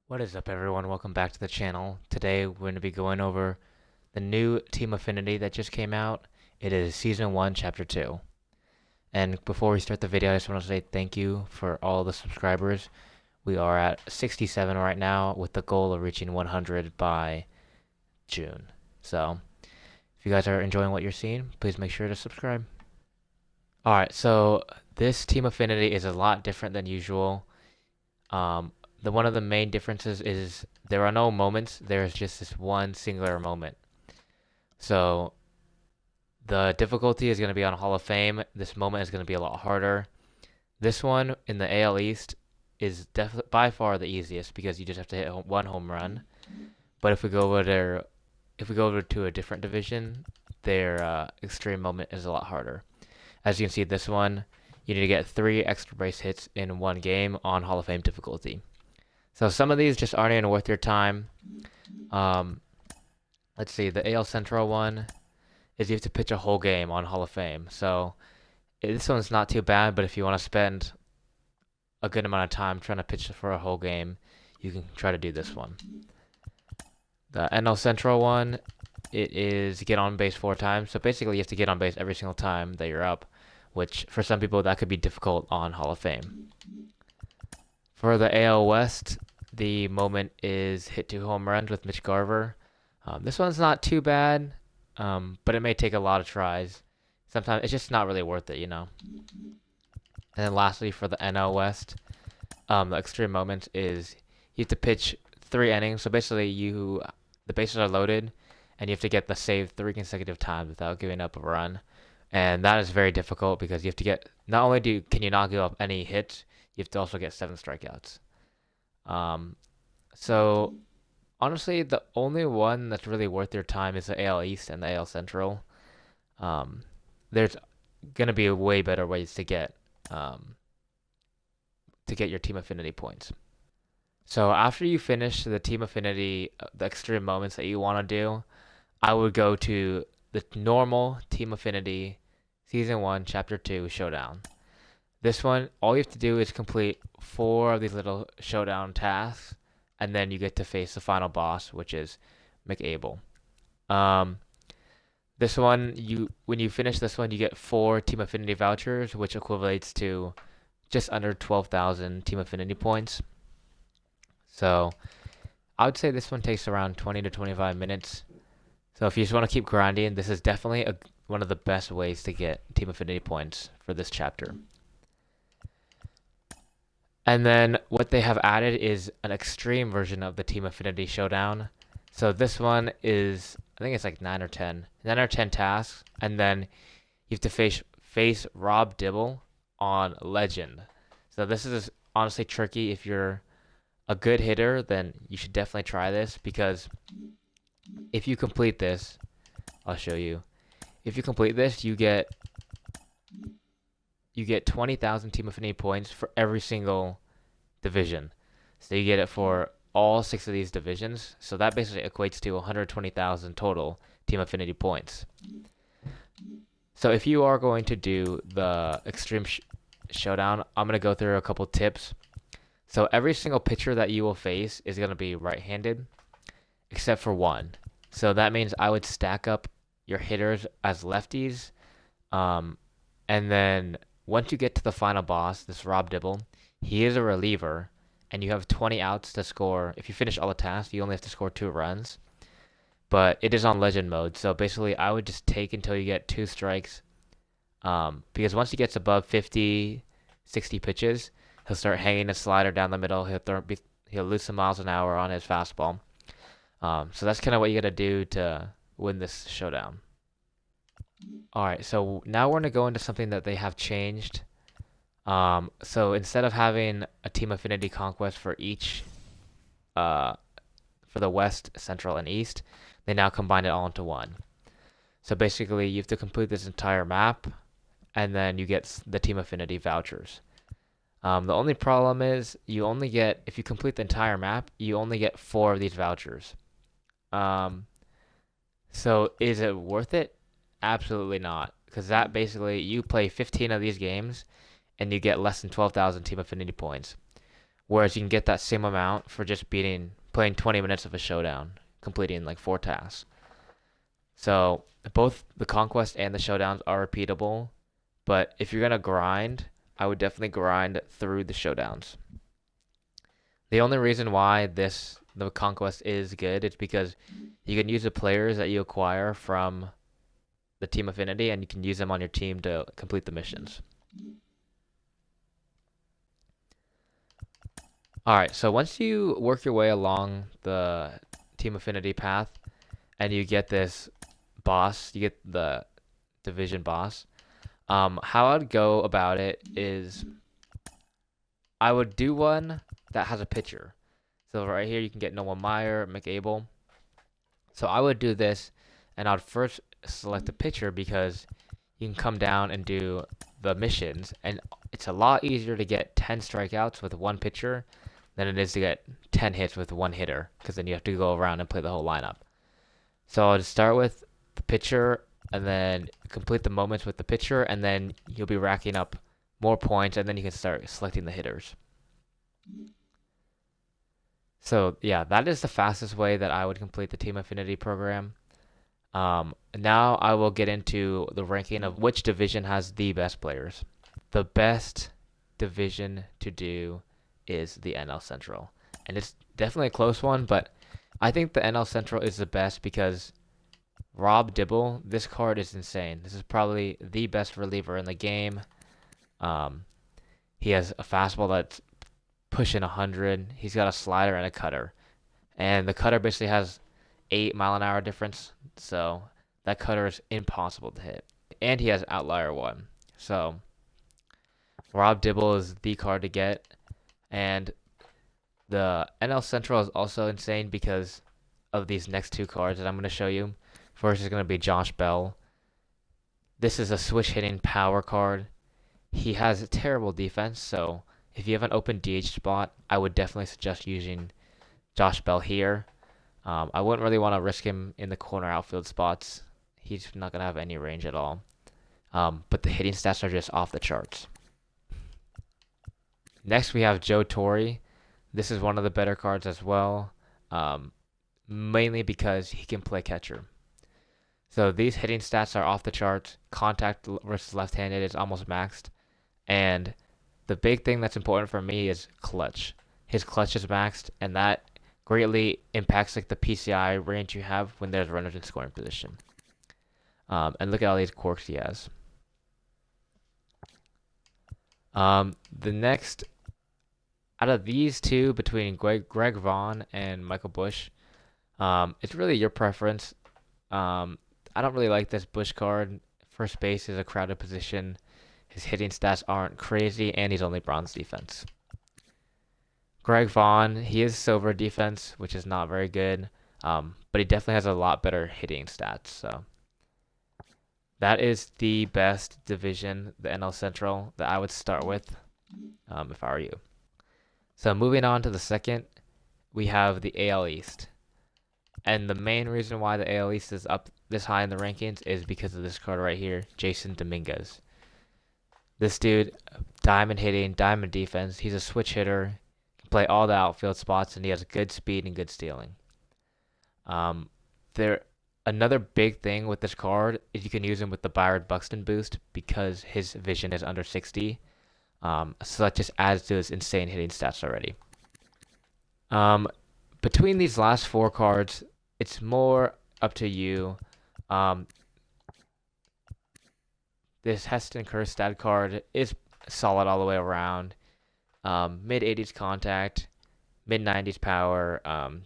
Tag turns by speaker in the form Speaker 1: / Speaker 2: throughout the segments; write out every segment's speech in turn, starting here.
Speaker 1: What is up, everyone? Welcome back to the channel. Today we're going to be going over the new Team Affinity that just came out. It is Season 1, Chapter 2. And before we start the video, I just want to say thank you for all the subscribers. We are at 67 right now with the goal of reaching 100 by June. So, if you guys are enjoying what you're seeing, please make sure to subscribe. Alright, so this Team Affinity is a lot different than usual. One of the main differences is there are no moments. There's just this one singular moment. So the difficulty is going to be on Hall of Fame. This moment is going to be a lot harder. This one in the AL East is definitely by far the easiest because you just have to hit one home run. But if we go over to a different division, their extreme moment is a lot harder. As you can see, this one you need to get 3 extra base hits in one game on Hall of Fame difficulty. So some of these just aren't even worth your time. Let's see, the AL Central one is you have to pitch a whole game on Hall of Fame. So this one's not too bad, but if you want to spend a good amount of time trying to pitch for a whole game, you can try to do this one. The NL Central one, it is get on base 4 times. So basically you have to get on base every single time that you're up, which for some people that could be difficult on Hall of Fame. For the AL West, the moment is hit 2 home runs with Mitch Garver. This one's not too bad, but it may take a lot of tries. Sometimes it's just not really worth it, you know. And then lastly, for the NL West, the extreme moment is you have to pitch 3 innings. So basically, the bases are loaded, and you have to get the save 3 consecutive times without giving up a run. And that is very difficult because you have to get not only can you not give up any hits, you have to also get 7 strikeouts. So honestly, the only one that's really worth your time is the AL East and the AL Central. There's gonna be way better ways to get your Team Affinity points. So after you finish the Team Affinity, the extreme moments that you want to do, I would go to the normal Team Affinity Season 1, Chapter 2 Showdown. This one, all you have to do is complete 4 of these little showdown tasks, and then you get to face the final boss, which is McAble. This one, when you finish this one, you get 4 Team Affinity vouchers, which equates to just under 12,000 Team Affinity points. So I would say this one takes around 20 to 25 minutes. So if you just want to keep grinding, this is definitely one of the best ways to get Team Affinity points for this chapter. And then what they have added is an extreme version of the Team Affinity Showdown. So this one is, I think it's like 9 or 10 tasks, and then you have to face Rob Dibble on Legend. So this is honestly tricky. If you're a good hitter, then you should definitely try this, because if you complete this, I'll show you. If you complete this, you get 20,000 Team Affinity points for every single division. So you get it for all 6 of these divisions. So that basically equates to 120,000 total Team Affinity points. So if you are going to do the Extreme Showdown, I'm going to go through a couple tips. So every single pitcher that you will face is going to be right-handed, except for one. So that means I would stack up your hitters as lefties. And then once you get to the final boss, this Rob Dibble, he is a reliever, and you have 20 outs to score. If you finish all the tasks, you only have to score 2 runs. But it is on legend mode, so basically I would just take until you get 2 strikes. Because once he gets above 50, 60 pitches, he'll start hanging a slider down the middle. He'll lose some miles an hour on his fastball. So that's kind of what you got to do to win this showdown. Alright, so now we're going to go into something that they have changed. So instead of having a Team Affinity Conquest for each, for the West, Central, and East, they now combine it all into one. So basically, you have to complete this entire map, and then you get the Team Affinity vouchers. The only problem is if you complete the entire map, you only get 4 of these vouchers. So is it worth it? Absolutely not, because that basically, you play 15 of these games, and you get less than 12,000 Team Affinity points. whereas you can get that same amount for just playing 20 minutes of a showdown, completing like 4 tasks. So both the conquest and the showdowns are repeatable, but if you're gonna grind, I would definitely grind through the showdowns. The only reason why the conquest is good is because you can use the players that you acquire from the team Affinity, and you can use them on your team to complete the missions. All right, so once you work your way along the team Affinity path, and you get this boss, you get the division boss. How I'd go about it is I would do one that has a pitcher. So right here you can get Noah Meyer, McAble. So I would do this, and I'd first select a pitcher because you can come down and do the missions, and it's a lot easier to get 10 strikeouts with one pitcher than it is to get 10 hits with one hitter, because then you have to go around and play the whole lineup. So I'll just start with the pitcher, and then complete the moments with the pitcher, and then you'll be racking up more points, and then you can start selecting the hitters. So yeah, that is the fastest way that I would complete the Team Affinity program. Now I will get into the ranking of which division has the best players. The best division to do is the NL Central, and it's definitely a close one, but I think the NL Central is the best because Rob Dibble, this card is insane. This is probably the best reliever in the game. He has a fastball that's pushing 100. He's got a slider and a cutter. And the cutter basically has 8 mile-an-hour difference. So that cutter is impossible to hit. And he has outlier 1. So Rob Dibble is the card to get. And the NL Central is also insane because of these next 2 cards that I'm going to show you. First is going to be Josh Bell. This is a switch hitting power card. He has a terrible defense, so if you have an open DH spot, I would definitely suggest using Josh Bell here. I wouldn't really want to risk him in the corner outfield spots. He's not going to have any range at all. But the hitting stats are just off the charts. Next, we have Joe Torre. This is one of the better cards as well, mainly because he can play catcher. So these hitting stats are off the charts. Contact versus left-handed is almost maxed. And the big thing that's important for me is clutch. His clutch is maxed, and that greatly impacts like the PCI range you have when there's runners in scoring position. And look at all these quirks he has. The next, out of these two, between Greg Vaughn and Michael Busch, it's really your preference. I don't really like this Busch card. First base is a crowded position. His hitting stats aren't crazy, and he's only bronze defense. Greg Vaughn, he is silver defense, which is not very good, but he definitely has a lot better hitting stats. So that is the best division, the NL Central, that I would start with if I were you. So moving on to the second, we have the AL East. And the main reason why the AL East is up this high in the rankings is because of this card right here, Jason Dominguez. This dude, diamond hitting, diamond defense. He's a switch hitter, can play all the outfield spots, and he has good speed and good stealing. Another big thing with this card is you can use him with the Byron Buxton boost because his vision is under 60. So that just adds to his insane hitting stats already. Between these last 4 cards, it's more up to you. This Heston Kjerstad card is solid all the way around. Mid-80s contact, mid-90s power,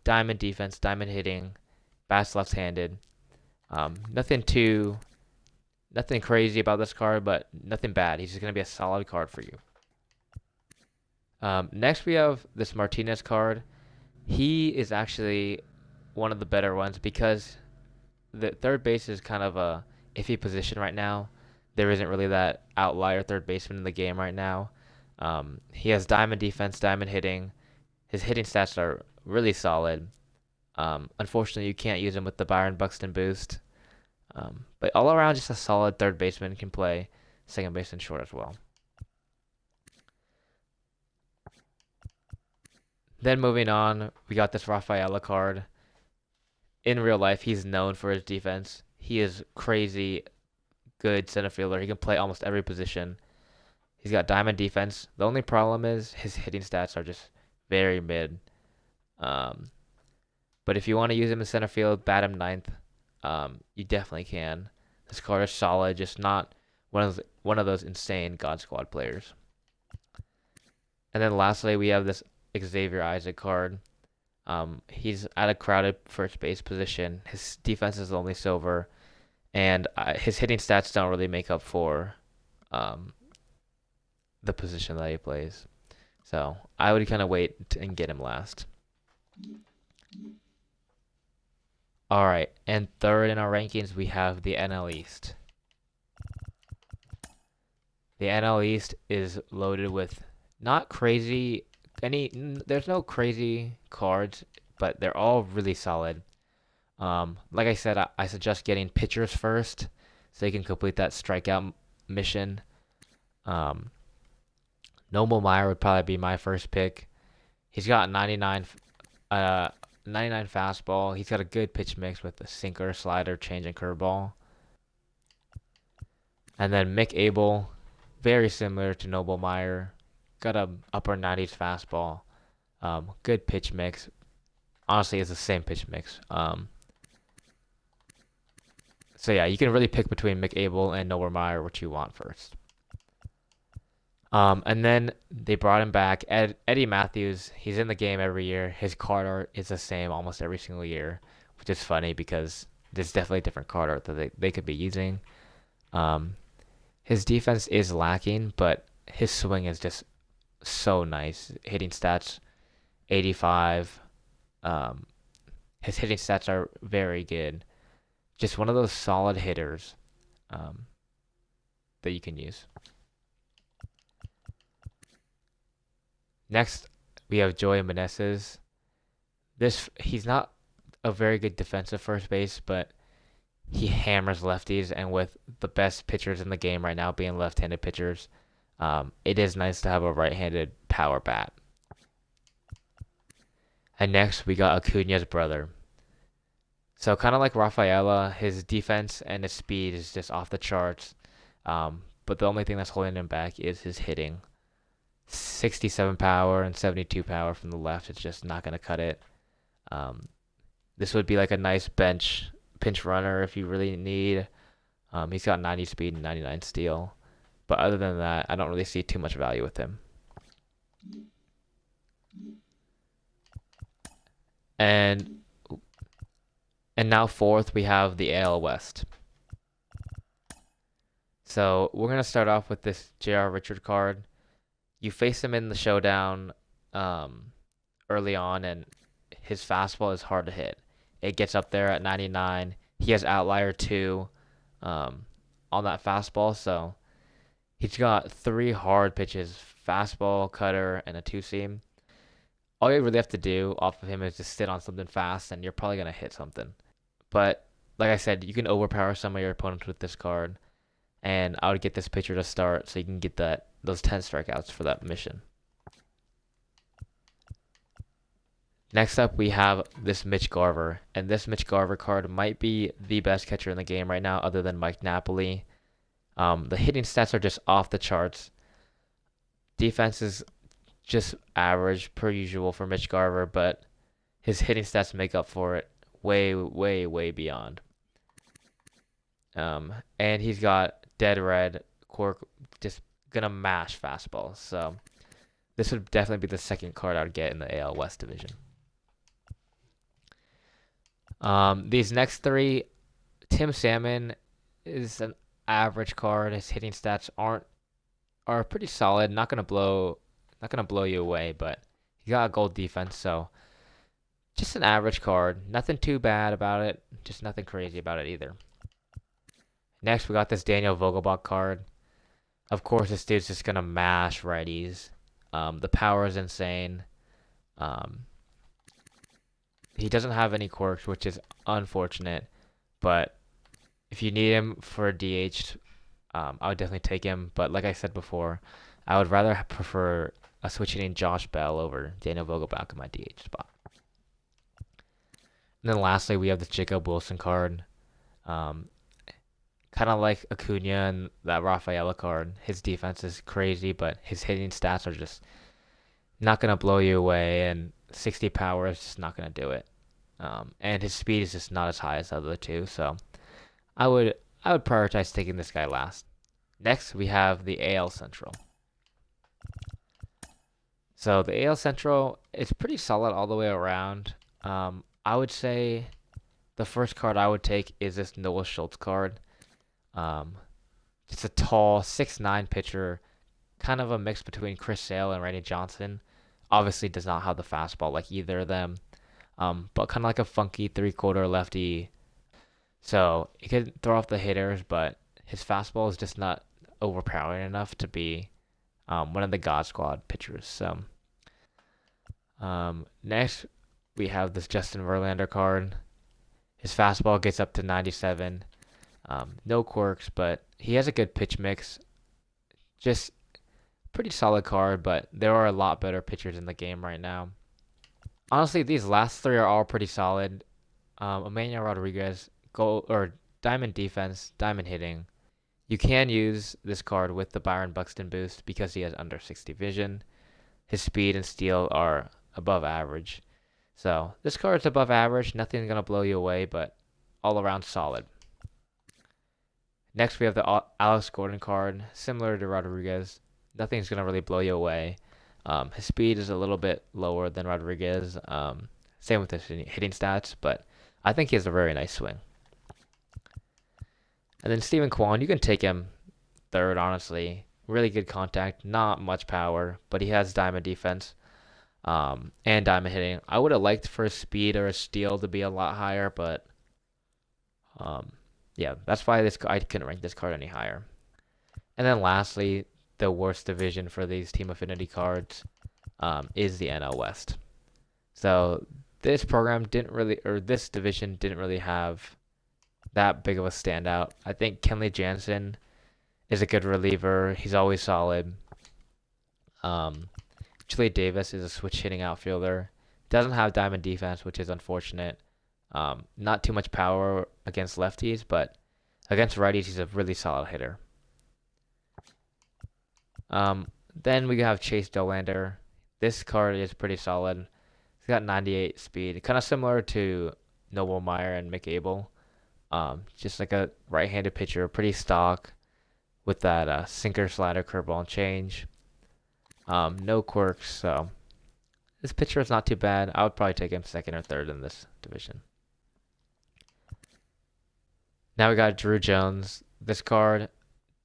Speaker 1: diamond defense, diamond hitting, bats left-handed. Nothing crazy about this card, but nothing bad. He's just going to be a solid card for you. Next, we have this Martinez card. He is actually one of the better ones because the third base is kind of a iffy position right now. There isn't really that outlier third baseman in the game right now. He has diamond defense, diamond hitting. His hitting stats are really solid. Unfortunately, you can't use him with the Byron Buxton boost. But all around, just a solid third baseman, can play second base and short as well. Then moving on, we got this Rafaela card. In real life, he's known for his defense. He is crazy good center fielder. He can play almost every position. He's got diamond defense. The only problem is his hitting stats are just very mid. Um, but if you want to use him in center field, bat him ninth. You definitely can. This card is solid, just not one of those insane God Squad players. And then lastly, we have this Xavier Isaac card. He's at a crowded first base position. His defense is only silver, and his hitting stats don't really make up for the position that he plays. So I would kind of wait and get him last. All right, and third in our rankings, we have the NL East. The NL East is loaded with not crazy there's no crazy cards, but they're all really solid. Like I said, I suggest getting pitchers first so you can complete that strikeout mission. Noble Meyer would probably be my first pick. He's got 99 fastball. He's got a good pitch mix with the sinker, slider, change, and curveball. And then Mick Abel, very similar to Noble Meyer. Got a upper 90s fastball. Good pitch mix. Honestly, it's the same pitch mix. So yeah, you can really pick between Mick Abel and Noble Meyer, what you want first. And then they brought him back. Eddie Matthews, he's in the game every year. His card art is the same almost every single year, which is funny because there's definitely different card art that they could be using. His defense is lacking, but his swing is just so nice. Hitting stats, 85. His hitting stats are very good. Just one of those solid hitters that you can use. Next, we have Joey Meneses. He's not a very good defensive first base, but he hammers lefties, and with the best pitchers in the game right now being left-handed pitchers, it is nice to have a right-handed power bat. And next, we got Acuna's brother. So kind of like Rafaela, his defense and his speed is just off the charts. But the only thing that's holding him back is his hitting. 67 power and 72 power from the left. It's just not going to cut it. This would be like a nice pinch runner if you really need. He's got 90 speed and 99 steal. But other than that, I don't really see too much value with him. And now fourth, we have the AL West. So we're going to start off with this J.R. Richard card. You face him in the showdown early on, and his fastball is hard to hit. It gets up there at 99. He has outlier 2 on that fastball, so he's got 3 hard pitches, fastball, cutter, and a 2-seam. All you really have to do off of him is just sit on something fast, and you're probably going to hit something. But like I said, you can overpower some of your opponents with this card, and I would get this pitcher to start so you can get those 10 strikeouts for that mission. Next up, we have this Mitch Garver, and this Mitch Garver card might be the best catcher in the game right now other than Mike Napoli. The hitting stats are just off the charts. Defense is just average per usual for Mitch Garver, but his hitting stats make up for it way, way, way beyond. And he's got dead red, cork, just gonna mash fastballs. So this would definitely be the second card I would get in the AL West division. These next 3, Tim Salmon is an average card. His hitting stats are pretty solid. Not gonna blow you away, but he got a gold defense, so just an average card. Nothing too bad about it. Just nothing crazy about it either. Next, we got this Daniel Vogelbach card. Of course, this dude's just gonna mash righties. The power is insane. He doesn't have any quirks, which is unfortunate. But if you need him for a DH, I would definitely take him. But like I said before, I would rather prefer switch hitting Josh Bell over Daniel Vogelbach in my DH spot. And then lastly, we have the Jacob Wilson card. Um, kind of like Acuna and that Rafaela card. His defense is crazy, but his hitting stats are just not going to blow you away, and 60 power is just not going to do it. And his speed is just not as high as the other two, so I would prioritize taking this guy last. Next, we have the AL Central. So the AL Central is pretty solid all the way around. I would say the first card I would take is this Noah Schultz card. It's a tall 6'9" pitcher, kind of a mix between Chris Sale and Randy Johnson. Obviously does not have the fastball like either of them, but kind of like a funky three-quarter lefty. So he can throw off the hitters, but his fastball is just not overpowering enough to be one of the God Squad pitchers. So next we have this Justin Verlander card. His fastball gets up to 97. No quirks, but he has a good pitch mix. Just pretty solid card, but there are a lot better pitchers in the game right now. Honestly, these last three are all pretty solid. Emmanuel Rodriguez, diamond defense, diamond hitting. You can use this card with the Byron Buxton boost because he has under 60 vision. His speed and steal are above average. So this card is above average. Nothing's going to blow you away, but all around solid. Next, we have the Alex Gordon card, similar to Rodriguez. Nothing's going to really blow you away. His speed is a little bit lower than Rodriguez. Same with his hitting stats, but I think he has a very nice swing. And then Steven Kwan, you can take him third, honestly. Really good contact, not much power, but he has diamond defense and diamond hitting. I would have liked for his speed or his steal to be a lot higher, but yeah, that's why I couldn't rank this card any higher. And then lastly, the worst division for these Team Affinity cards is the NL West. So this division didn't really have that big of a standout. I think Kenley Jansen is a good reliever. He's always solid. Chile Davis is a switch hitting outfielder. Doesn't have diamond defense, which is unfortunate. Not too much power against lefties, but against righties, he's a really solid hitter. Then we have Chase Dollander. This card is pretty solid. He's got 98 speed, kind of similar to Noble Meyer and Mick Abel. Just like a right-handed pitcher, pretty stock with that sinker, slider, curveball, and change. No quirks, so this pitcher is not too bad. I would probably take him second or third in this division. Now we got Drew Jones. This card,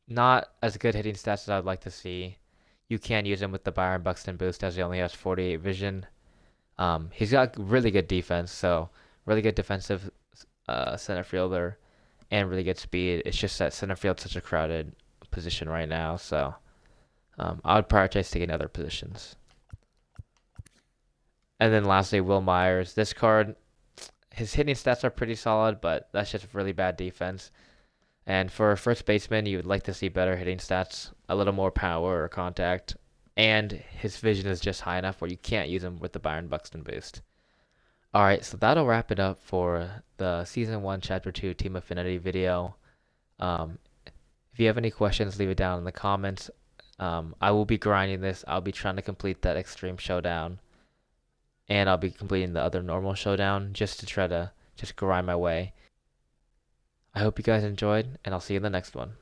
Speaker 1: not as good hitting stats as I'd like to see. You can use him with the Byron Buxton boost as he only has 48 vision. He's got really good defense, so really good defensive center fielder and really good speed. It's just that center field's such a crowded position right now, so I would prioritize taking other positions. And then lastly, Will Myers. This card, his hitting stats are pretty solid, but that's just really bad defense. And for a first baseman, you would like to see better hitting stats, a little more power or contact, and his vision is just high enough where you can't use him with the Byron Buxton boost. Alright, so that'll wrap it up for the Season 1, Chapter 2 Team Affinity video. If you have any questions, leave it down in the comments. I will be grinding this. I'll be trying to complete that Extreme Showdown, and I'll be completing the other normal showdown just to try to grind my way. I hope you guys enjoyed, and I'll see you in the next one.